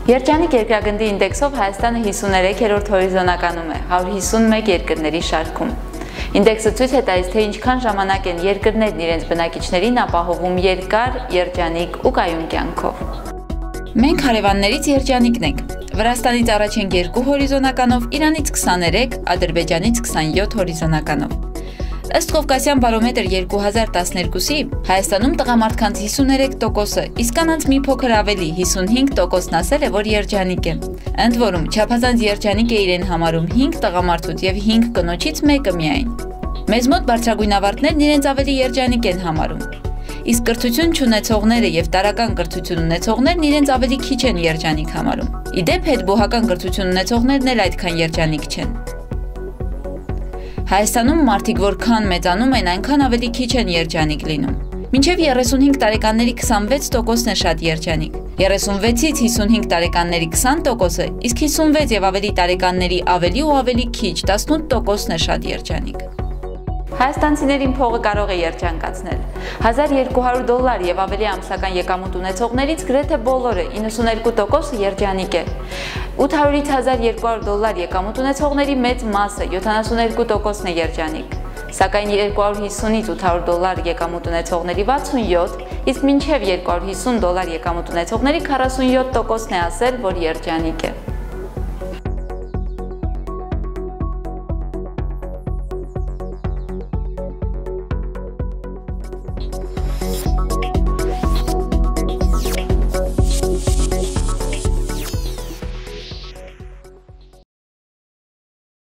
Երջանիկ երկրագնդի ինդեքսով Հայաստանը 53-րդ հորիզոնականում է 151 երկրների շարքում։ Ինդեքսը ցույց է տալիս, թե ինչքան ժամանակ են երկրներն իրենց բնակիչներին ապահովում երկար, երջանիկ ու կայուն կյանքով։ Մենք հարևաններից երջանիկն ենք։ Վրաստանից առաջ ենք 2 հորիզոնականով, Իրանից 23, Ադրբեջանից 27 հորիզոնականով։ Ըստ Կովկասյան բարոմետր 2012-ի Հայաստանում տղամարդկանց 53%-ը, իսկ կանանց մի փոքր ավելի 55%-ն ասել է, որ երջանիկ է։ Ընդ որում, չափազանց երջանիկ է իրեն համարում 5 տղամարդուց եւ 5 կնոջից մեկը միայն։ Մեզ մոտ բարձրագույն ավարտներն իրենց ավելի երջանիկ են համարում։ Իսկ կրթություն չունեցողները եւ տարրական կրթություն ունեցողներն իրենց ավելի քիչ են երջանիկ համարում։ Իդեպ հետբուհական կրթություն ունեցողներն էլ այդքան երջանիկ չեն։ Հայաստանում մարդիկ որքան մեծանում են, այնքան ավելի քիչ են երջանիկ լինում։ Մինչև 35 տարեկանների 26%-ն է շատ երջանիկ, 36-ից 55 տարեկանների 20%-ը, իսկ 56 եւ ավելի տարեկանների ավելի ու ավելի քիչ 18%-ն է շատ երջանիկ։ Հայաստանցիներին փողը կարող է երջանկացնել։ $1200 եւ ավելի ամսական եկամուտ ունեցողներից գրեթե բոլորը 92%-ը երջանիկ է։ $800-ից $1200 եկամուտ ունեցողների մեծ մասը 72%-ն է երջանիկ։ Սակայն $250-ից $800 եկամուտ ունեցողների 67, իսկ մինչև $250 եկամուտ ունեցողների 47%-ն է ասել, որ երջանիկ է։